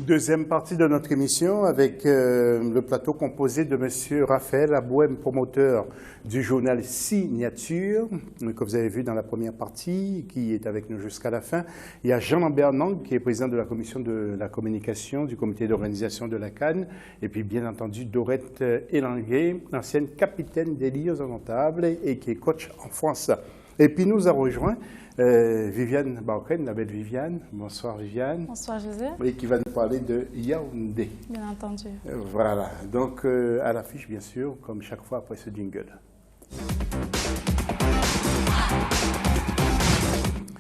Deuxième partie de notre émission avec le plateau composé de M. Raphaël Abouem, promoteur du journal Signature, que vous avez vu dans la première partie, qui est avec nous jusqu'à la fin. Il y a Jean-Lambert Nang, qui est président de la commission de la communication du comité d'organisation de la CAN. Et puis, bien entendu, Dorette Elanguet, ancienne capitaine des Lions Indomptables et qui est coach en France. Et puis, nous a rejoint Viviane Baoken, la belle Viviane. Bonsoir Viviane. Bonsoir José. Et qui va nous parler de Yaoundé. Bien entendu. Voilà, donc à l'affiche bien sûr, comme chaque fois après ce jingle.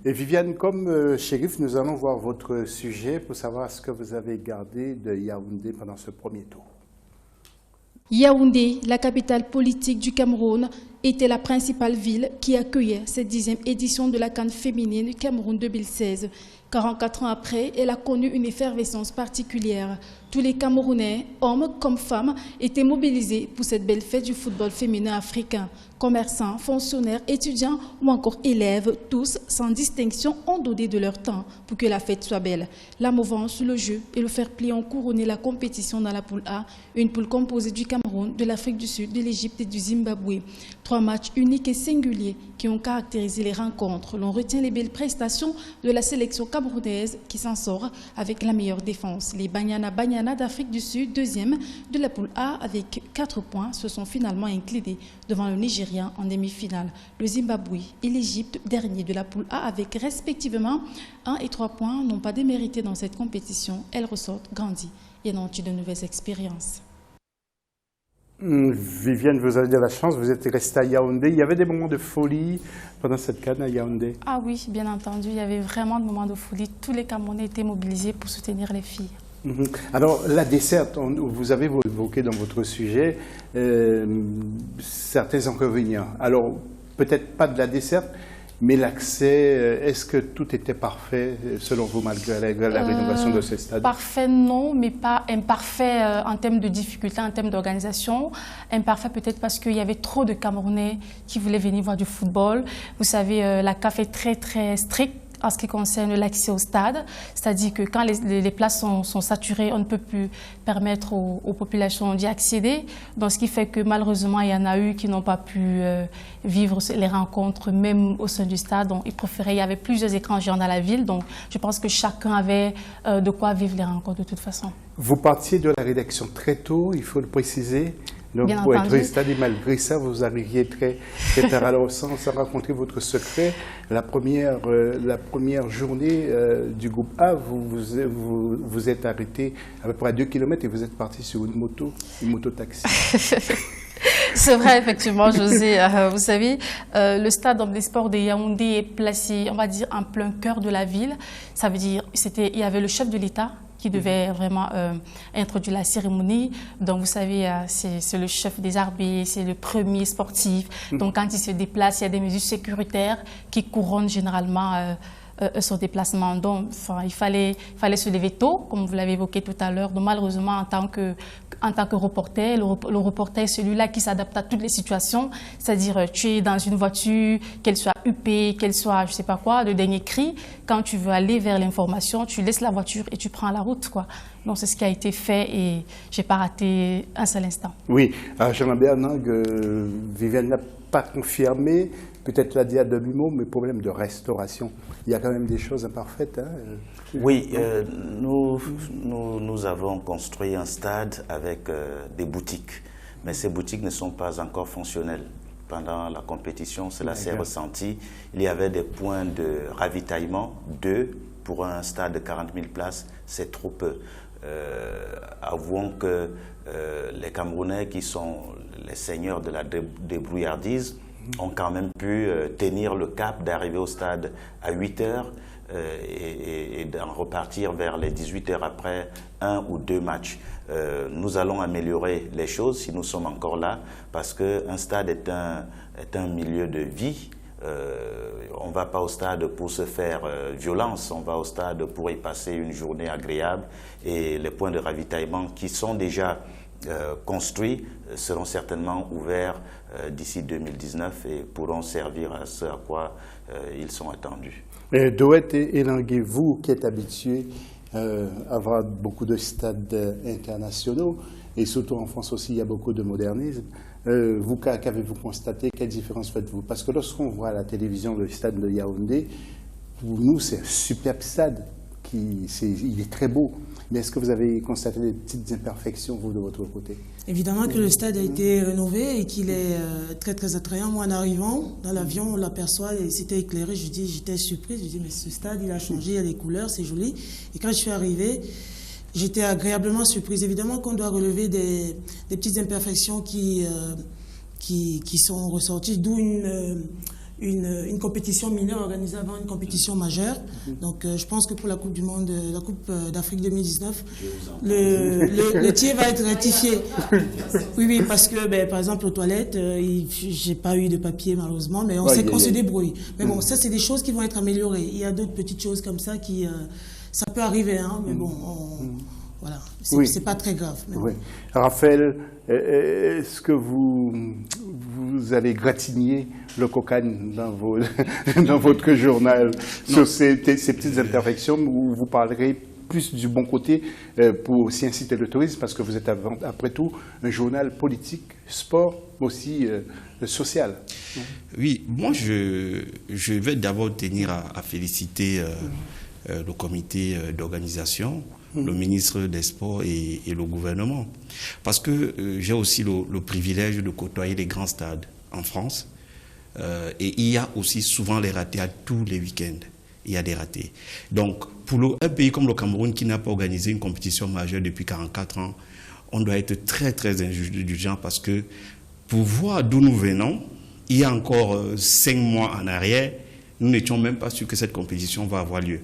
Et Viviane, comme shérif, nous allons voir votre sujet pour savoir ce que vous avez gardé de Yaoundé pendant ce premier tour. Yaoundé, la capitale politique du Cameroun, était la principale ville qui accueillait cette 10e édition de la CAN féminine du Cameroun 2016. 44 ans après, elle a connu une effervescence particulière. Tous les Camerounais, hommes comme femmes, étaient mobilisés pour cette belle fête du football féminin africain. Commerçants, fonctionnaires, étudiants ou encore élèves, tous, sans distinction, ont donné de leur temps pour que la fête soit belle. La mouvance, le jeu et le fair-play ont couronné la compétition dans la poule A, une poule composée du Cameroun, de l'Afrique du Sud, de l'Égypte et du Zimbabwe. 3 matchs uniques et singuliers qui ont caractérisé les rencontres. L'on retient les belles prestations de la sélection camerounaise qui s'en sort avec la meilleure défense. Les Banyana d'Afrique du Sud, deuxième de la poule A avec 4 points, se sont finalement inclinés devant le Nigérien en demi-finale. Le Zimbabwe et l'Égypte, dernier de la poule A avec respectivement 1 et 3 points, n'ont pas démérité dans cette compétition. Elles ressortent grandies et n'ont eu de nouvelles expériences. Viviane, vous avez de la chance, vous êtes restée à Yaoundé. Il y avait des moments de folie pendant cette CAN à Yaoundé? Ah oui, bien entendu, il y avait vraiment des moments de folie. Tous les Camerounais étaient mobilisés pour soutenir les filles. Alors, la desserte, vous avez évoqué dans votre sujet certains inconvénients. Alors, peut-être pas de la desserte, mais l'accès, est-ce que tout était parfait selon vous malgré la rénovation de ce stade? Parfait non, mais pas imparfait en termes de difficulté, en termes d'organisation. Imparfait peut-être parce qu'il y avait trop de Camerounais qui voulaient venir voir du football. Vous savez, la CAF est très très stricte en ce qui concerne l'accès au stade, c'est-à-dire que quand les places sont saturées, on ne peut plus permettre aux populations d'y accéder. Donc, ce qui fait que malheureusement, il y en a eu qui n'ont pas pu vivre les rencontres, même au sein du stade. Donc, ils préféraient, il y avait plusieurs écrans géants dans la ville, donc je pense que chacun avait de quoi vivre les rencontres de toute façon. Vous partiez de la rédaction très tôt, il faut le préciser. Donc, bien pour entendu. être stade, malgré ça, vous arriviez très tard. Alors, sans raconter votre secret, la première journée du groupe A, vous êtes arrêté à peu près à 2 km et vous êtes parti sur une moto-taxi. C'est vrai, effectivement, José. Vous savez, le stade omnisport de Yaoundé est placé, on va dire, en plein cœur de la ville. Ça veut dire, il y avait le chef de l'État qui devait vraiment introduire la cérémonie. Donc, vous savez, c'est le chef des arbitres, c'est le premier sportif. Donc, quand il se déplace, il y a des mesures sécuritaires qui couronnent généralement son déplacement. Donc, il fallait se lever tôt, comme vous l'avez évoqué tout à l'heure. Donc, malheureusement, en tant que reporter, le reporter est celui-là qui s'adapte à toutes les situations. C'est-à-dire, tu es dans une voiture, qu'elle soit huppée, qu'elle soit, je sais pas quoi, le dernier cri. Quand tu veux aller vers l'information, tu laisses la voiture et tu prends la route, quoi. Donc, c'est ce qui a été fait et j'ai pas raté un seul instant. Oui, Jean-Lambert Nang, Viviane n'a pas confirmé, peut-être l'a dit à demi-mot, mais problème de restauration. Il y a quand même des choses imparfaites. Hein? Oui, nous avons construit un stade avec des boutiques, mais ces boutiques ne sont pas encore fonctionnelles. Pendant la compétition, cela s'est ressenti. Il y avait des points de ravitaillement, 2 pour un stade de 40 000 places, c'est trop peu. Avouons que les Camerounais qui sont les seigneurs de la débrouillardise ont quand même pu tenir le cap d'arriver au stade à 8 heures et d'en repartir vers les 18 heures après 1 ou 2 matchs. Nous allons améliorer les choses si nous sommes encore là, parce qu'un stade est un milieu de vie. On ne va pas au stade pour se faire violence, on va au stade pour y passer une journée agréable, et les points de ravitaillement qui sont déjà construits seront certainement ouverts d'ici 2019 et pourront servir à ce à quoi ils sont attendus. Dorette Elanguet, vous qui êtes habitué avoir beaucoup de stades internationaux, et surtout en France aussi, il y a beaucoup de modernisme. Vous, qu'avez-vous constaté? Quelle différence faites-vous? Parce que lorsqu'on voit à la télévision le stade de Yaoundé, pour nous, c'est un superbe stade. Il est très beau. Mais est-ce que vous avez constaté des petites imperfections, vous, de votre côté? Évidemment que le stade a été rénové et qu'il est très, très attrayant. Moi, en arrivant dans l'avion, on l'aperçoit et c'était éclairé. J'étais surprise. Je dis, mais ce stade, il a changé, il y a des couleurs, c'est joli. Et quand je suis arrivée, j'étais agréablement surprise. Évidemment qu'on doit relever des petites imperfections qui sont ressorties, d'où une compétition mineure organisée avant une compétition majeure. Donc je pense que pour la Coupe du Monde, la Coupe d'Afrique 2019, le tir va être rectifié. Oui, parce que par exemple aux toilettes, j'ai pas eu de papier malheureusement, mais on sait qu'on se débrouille. Mais bon, ça c'est des choses qui vont être améliorées. Il y a d'autres petites choses comme ça qui, ça peut arriver, hein, mais bon, voilà, c'est pas très grave. Mais oui. Bon. Raphaël, est-ce que vous allez gratigner le cocagne dans votre journal sur ces petites imperfections où vous parlerez plus du bon côté pour s'y inciter le tourisme, parce que vous êtes après tout un journal politique, sport, aussi social. Oui, moi je vais d'abord tenir à féliciter le comité d'organisation, le ministre des Sports et le gouvernement. Parce que j'ai aussi le privilège de côtoyer les grands stades en France. Et il y a aussi souvent les ratés à tous les week-ends. Il y a des ratés. Donc, pour un pays comme le Cameroun qui n'a pas organisé une compétition majeure depuis 44 ans, on doit être très, très indulgent parce que pour voir d'où nous venons, il y a encore 5 mois en arrière, nous n'étions même pas sûrs que cette compétition va avoir lieu.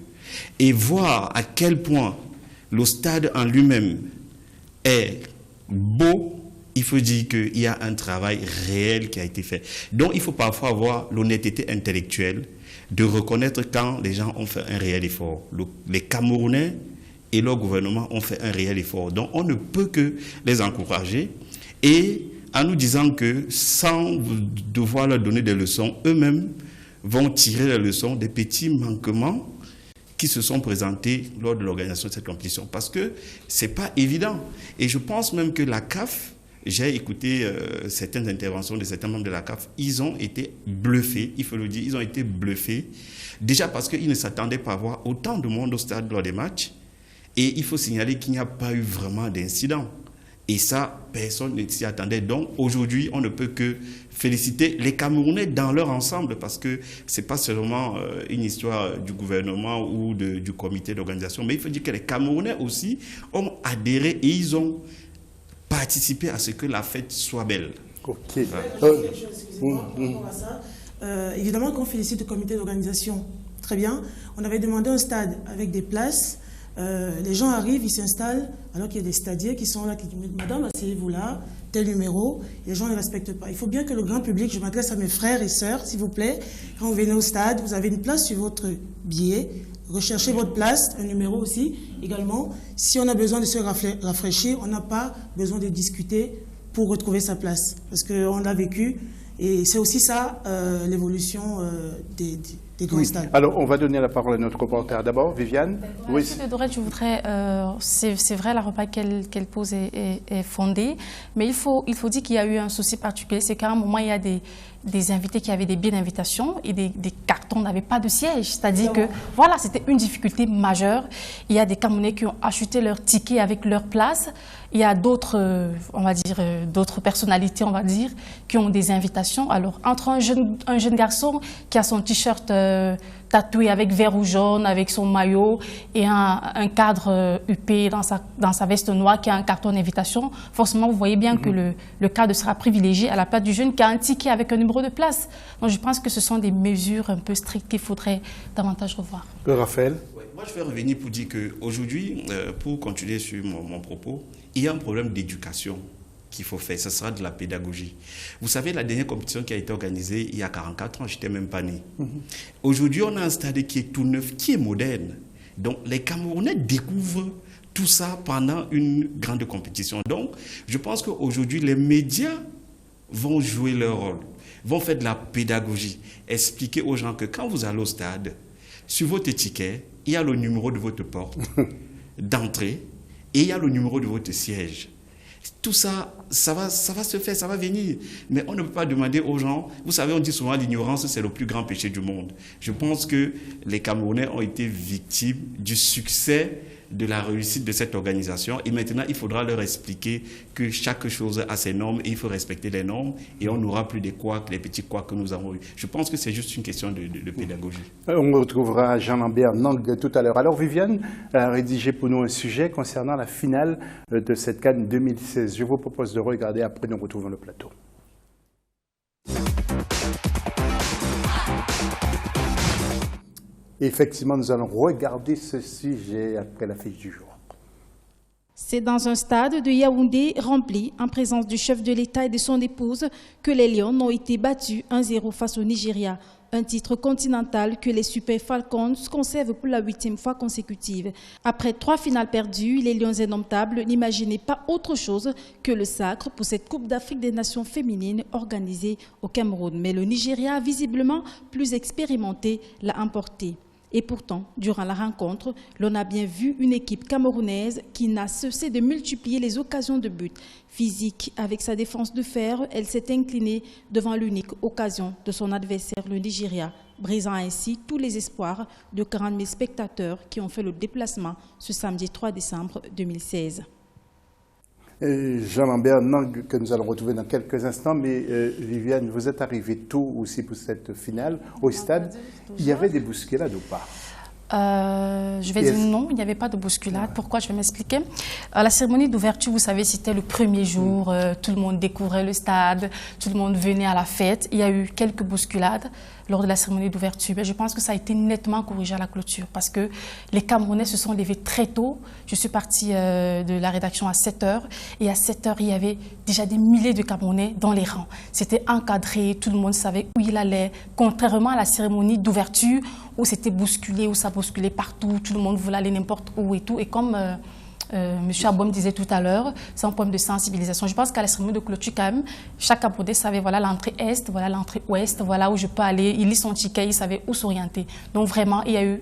Et voir à quel point le stade en lui-même est beau, il faut dire qu'il y a un travail réel qui a été fait. Donc il faut parfois avoir l'honnêteté intellectuelle de reconnaître quand les gens ont fait un réel effort. Les Camerounais et leur gouvernement ont fait un réel effort. Donc on ne peut que les encourager et en nous disant que sans devoir leur donner des leçons, eux-mêmes vont tirer les leçons des petits manquements qui se sont présentés lors de l'organisation de cette compétition. Parce que ce n'est pas évident. Et je pense même que la CAF, j'ai écouté certaines interventions de certains membres de la CAF, ils ont été bluffés, il faut le dire, ils ont été bluffés. Déjà parce qu'ils ne s'attendaient pas à voir autant de monde au stade lors des matchs. Et il faut signaler qu'il n'y a pas eu vraiment d'incident. Et ça, personne ne s'y attendait. Donc aujourd'hui, on ne peut que féliciter les Camerounais dans leur ensemble parce que ce n'est pas seulement une histoire du gouvernement ou du comité d'organisation, mais il faut dire que les Camerounais aussi ont adhéré et ils ont participé à ce que la fête soit belle. Ok. Évidemment qu'on félicite le comité d'organisation. Très bien. On avait demandé un stade avec des places. Les gens arrivent, ils s'installent, alors qu'il y a des stadiers qui sont là, qui disent « Madame, asseyez-vous là, tel numéro », et les gens ne respectent pas. Il faut bien que le grand public, je m'adresse à mes frères et sœurs, s'il vous plaît, quand vous venez au stade, vous avez une place sur votre billet, recherchez votre place, un numéro aussi, également. Si on a besoin de se rafraîchir, on n'a pas besoin de discuter pour retrouver sa place, parce qu'on l'a vécu, et c'est aussi ça, l'évolution des grands stades. Alors, on va donner la parole à notre reporter d'abord. Viviane. Oui. Monsieur Dorette, je voudrais... c'est vrai, la repas qu'elle pose est fondée, mais il faut dire qu'il y a eu un souci particulier. C'est qu'à un moment, il y a des invités qui avaient des billets d'invitation et des cartons n'avaient pas de siège. C'est-à-dire que, voilà, c'était une difficulté majeure. Il y a des Camerounais qui ont acheté leur ticket avec leur place. Il y a d'autres, on va dire, d'autres personnalités, on va dire, qui ont des invitations. Alors, entre un jeune garçon qui a son t-shirt tatoué avec vert ou jaune, avec son maillot, et un cadre huppé dans sa veste noire qui a un carton d'invitation, forcément, vous voyez bien que le cadre sera privilégié à la place du jeune qui a un ticket avec un numéro de place. Donc, je pense que ce sont des mesures un peu strictes qu'il faudrait davantage revoir. Raphaël. Moi, je vais revenir pour dire qu'aujourd'hui, pour continuer sur mon propos, il y a un problème d'éducation qu'il faut faire. Ce sera de la pédagogie. Vous savez, la dernière compétition qui a été organisée il y a 44 ans, je n'étais même pas né. Aujourd'hui, on a un stade qui est tout neuf, qui est moderne. Donc, les Camerounais découvrent tout ça pendant une grande compétition. Donc, je pense qu'aujourd'hui, les médias vont jouer leur rôle, vont faire de la pédagogie, expliquer aux gens que quand vous allez au stade, sur votre ticket, il y a le numéro de votre porte. d'entrée et il y a le numéro de votre siège. Tout ça, ça va se faire, ça va venir. Mais on ne peut pas demander aux gens, vous savez, on dit souvent l'ignorance, c'est le plus grand péché du monde. Je pense que les Camerounais ont été victimes du succès de la réussite de cette organisation et maintenant il faudra leur expliquer que chaque chose a ses normes et il faut respecter les normes et on n'aura plus des couacs, les petits couacs que nous avons eu. Je pense que c'est juste une question de pédagogie. On retrouvera Jean-Lambert Nang tout à l'heure. Alors Viviane a rédigé pour nous un sujet concernant la finale de cette CAN 2016. Je vous propose de regarder, après nous retrouvons le plateau. Effectivement, nous allons regarder ce sujet après la fiche du jour. C'est dans un stade de Yaoundé rempli, en présence du chef de l'État et de son épouse, que les Lions ont été battus 1-0 face au Nigeria. Un titre continental que les Super Falcons conservent pour la 8e fois consécutive. Après 3 finales perdues, les Lions indomptables n'imaginaient pas autre chose que le sacre pour cette Coupe d'Afrique des Nations féminines organisée au Cameroun. Mais le Nigeria, visiblement plus expérimenté, l'a emporté. Et pourtant, durant la rencontre, l'on a bien vu une équipe camerounaise qui n'a cessé de multiplier les occasions de but. Physique, avec sa défense de fer, elle s'est inclinée devant l'unique occasion de son adversaire, le Nigeria, brisant ainsi tous les espoirs de 40 000 spectateurs qui ont fait le déplacement ce samedi 3 décembre 2016. Jean-Lambert Nang, que nous allons retrouver dans quelques instants, mais Viviane, vous êtes arrivée tôt aussi pour cette finale au stade. Il y avait des bousculades ou pas? Je vais dire non, il n'y avait pas de bousculade. Pourquoi? Je vais m'expliquer. La cérémonie d'ouverture, vous savez, c'était le premier jour. Tout le monde découvrait le stade, tout le monde venait à la fête. Il y a eu quelques bousculades lors de la cérémonie d'ouverture. Mais je pense que ça a été nettement corrigé à la clôture parce que les Camerounais se sont levés très tôt. Je suis partie de la rédaction à 7h et à 7h, il y avait déjà des milliers de Camerounais dans les rangs. C'était encadré, tout le monde savait où il allait, contrairement à la cérémonie d'ouverture où c'était bousculé, où ça bousculait partout, tout le monde voulait aller n'importe où et tout. Et comme M. Abom disait tout à l'heure, c'est un problème de sensibilisation. Je pense qu'à la cérémonie de clôture, quand même, chaque Camerounais savait, voilà l'entrée est, voilà l'entrée ouest, voilà où je peux aller. Il lit son ticket, il savait où s'orienter. Donc vraiment, il y a eu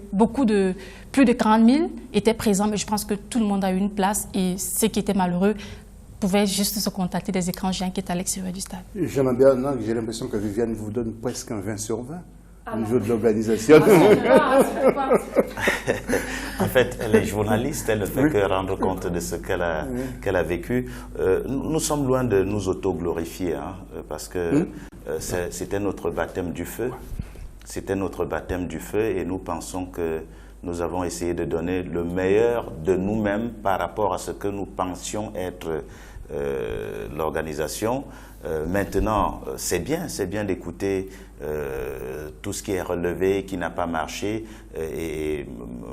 plus de 40 000 étaient présents, mais je pense que tout le monde a eu une place et ceux qui étaient malheureux pouvaient juste se contacter des écrans géants qui étaient à l'extérieur du stade. Jean-Lambert Nang, j'ai l'impression que Viviane vous donne presque un 20 sur 20. Au niveau de l'organisation. En fait, elle est journaliste, elle ne fait que rendre compte de ce qu'elle a vécu. Nous sommes loin de nous auto-glorifier, hein, parce que c'était notre baptême du feu. C'était notre baptême du feu et nous pensons que nous avons essayé de donner le meilleur de nous-mêmes par rapport à ce que nous pensions être l'organisation. Maintenant, c'est bien d'écouter tout ce qui est relevé, qui n'a pas marché, et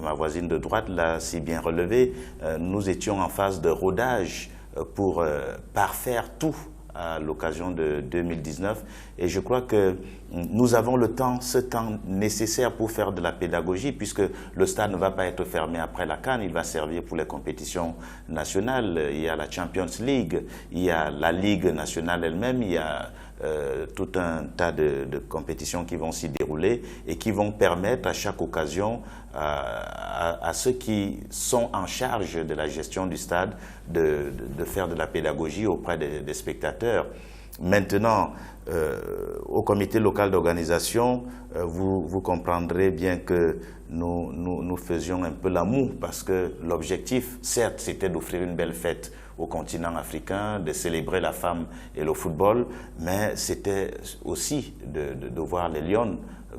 ma voisine de droite l'a si bien relevé. Nous étions en phase de rodage pour parfaire tout à l'occasion de 2019 et je crois que nous avons ce temps nécessaire pour faire de la pédagogie puisque le stade ne va pas être fermé après la CAN, il va servir pour les compétitions nationales. Il y a la Champions League, il y a la Ligue nationale elle-même, il y a tout un tas de compétitions qui vont s'y dérouler et qui vont permettre à chaque occasion à ceux qui sont en charge de la gestion du stade de faire de la pédagogie auprès des spectateurs. Maintenant, au comité local d'organisation, vous comprendrez bien que nous faisions un peu la moue parce que l'objectif, certes, c'était d'offrir une belle fête au continent africain, de célébrer la femme et le football, mais c'était aussi de voir les Lions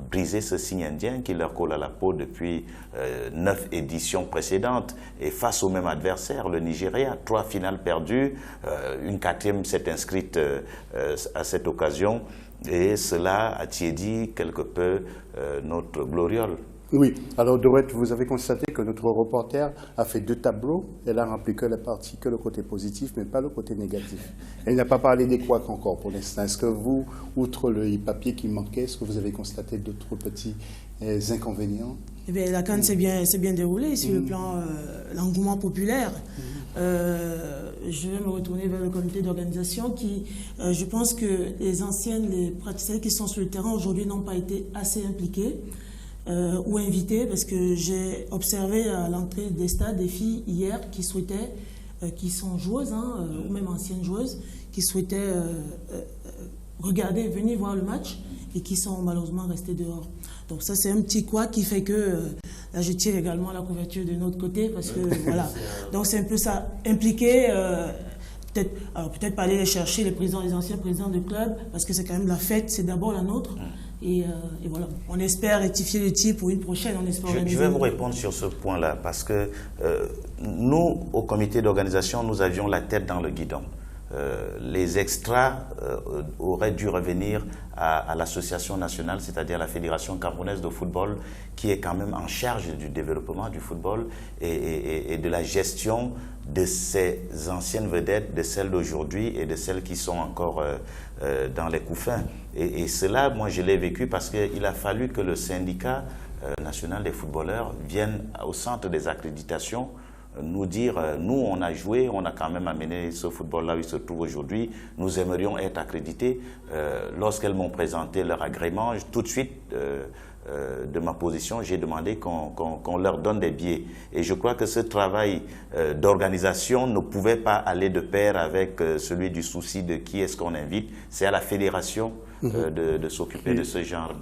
briser ce signe indien qui leur colle à la peau depuis 9 éditions précédentes. Et face au même adversaire, le Nigeria, 3 finales perdues, une 4e s'est inscrite à cette occasion et cela a tiédi quelque peu notre gloriole. Oui, alors Dorette, vous avez constaté que notre reporter a fait 2 tableaux. Elle a rempli que le côté positif, mais pas le côté négatif. Elle n'a pas parlé des couacs encore pour l'instant. Est-ce que vous, outre le papier qui manquait, est-ce que vous avez constaté d'autres petits inconvénients? Eh bien, la CAN s'est bien déroulée sur le plan l'engouement populaire. Je vais me retourner vers le comité d'organisation qui, je pense que les praticiens qui sont sur le terrain aujourd'hui n'ont pas été assez impliqués. ou invitées, parce que j'ai observé à l'entrée des stades des filles hier qui souhaitaient, qui sont joueuses, ou même anciennes joueuses, qui souhaitaient regarder, venir voir le match et qui sont malheureusement restées dehors. Donc ça, c'est un petit quoi qui fait que là, je tire également la couverture de notre côté, parce que voilà. Donc c'est un peu ça, impliquer, peut-être pas aller les chercher, les anciens présidents de club, parce que c'est quand même la fête, c'est d'abord la nôtre. Et voilà, on espère rectifier le tir pour une prochaine. Je vais vous répondre sur ce point-là, parce que nous, au comité d'organisation, nous avions la tête dans le guidon. Les extras auraient dû revenir à l'association nationale, c'est-à-dire la Fédération camerounaise de football, qui est quand même en charge du développement du football et de la gestion de ces anciennes vedettes, de celles d'aujourd'hui et de celles qui sont encore dans les couffins. Et cela, moi, je l'ai vécu parce qu'il a fallu que le syndicat national des footballeurs vienne au centre des accréditations nous dire, nous on a joué, on a quand même amené ce football-là où il se trouve aujourd'hui, nous aimerions être accrédités. Lorsqu'elles m'ont présenté leur agrément, tout de suite, de ma position, j'ai demandé qu'on leur donne des billets. Et je crois que ce travail d'organisation ne pouvait pas aller de pair avec celui du souci de qui est-ce qu'on invite. C'est à la fédération de s'occuper de ce genre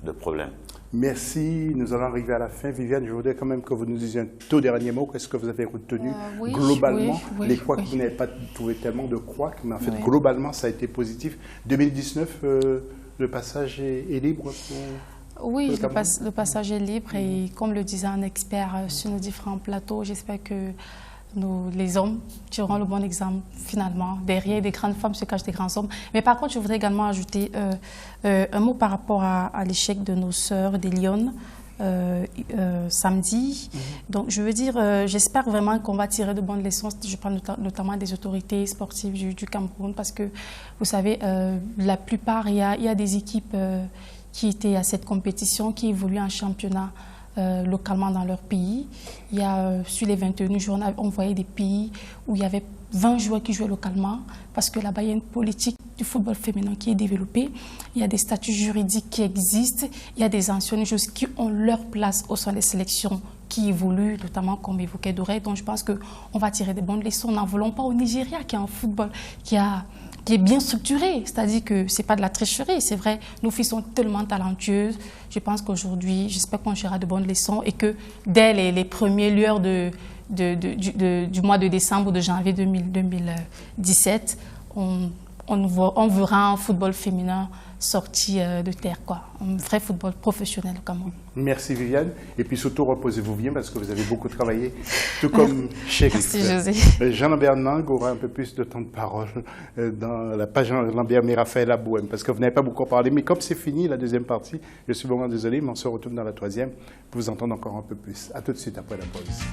de problème. Merci. Nous allons arriver à la fin. Viviane, je voudrais quand même que vous nous disiez un tout dernier mot. Qu'est-ce que vous avez retenu globalement? Les couacs, vous n'avez pas trouvé tellement de couacs, mais en fait, globalement, ça a été positif. 2019, le passage est libre pour... Oui, le passage est libre et comme le disait un expert sur nos différents plateaux, j'espère que nous, les hommes, tireront le bon exemple finalement. Derrière des grandes femmes se cachent des grands hommes. Mais par contre, je voudrais également ajouter un mot par rapport à l'échec de nos sœurs des Lyonnes samedi. Donc, je veux dire, j'espère vraiment qu'on va tirer de bonnes leçons. Je parle notamment des autorités sportives du Cameroun parce que, vous savez, la plupart, il y a des équipes qui étaient à cette compétition, qui évoluent en championnat localement dans leur pays. Il y a, sur les 21 jours, on voyait des pays où il y avait 20 joueurs qui jouaient localement parce que là-bas, il y a une politique du football féminin qui est développée. Il y a des statuts juridiques qui existent. Il y a des anciennes joueuses qui ont leur place au sein des sélections qui évoluent, notamment comme évoquait Doré. Donc je pense qu'on va tirer des bonnes leçons. N'en voulons pas au Nigeria qui a un football qui est bien structuré, c'est-à-dire que ce n'est pas de la tricherie, c'est vrai, nos filles sont tellement talentueuses. Je pense qu'aujourd'hui, j'espère qu'on tirera de bonnes leçons et que dès les premières lueurs du mois de décembre ou de janvier 2017, on verra un football féminin sorti de terre, quoi. Un vrai football professionnel au Cameroun. Merci Viviane. Et puis surtout, reposez-vous bien parce que vous avez beaucoup travaillé, tout comme Cheikh. Merci José. Jean-Lambert Nang aura un peu plus de temps de parole dans la page Jean-Lambert et Raphaël Abouem parce que vous n'avez pas beaucoup parlé. Mais comme c'est fini la deuxième partie, je suis vraiment désolé, mais on se retrouve dans la troisième pour vous entendre encore un peu plus. À tout de suite après la pause.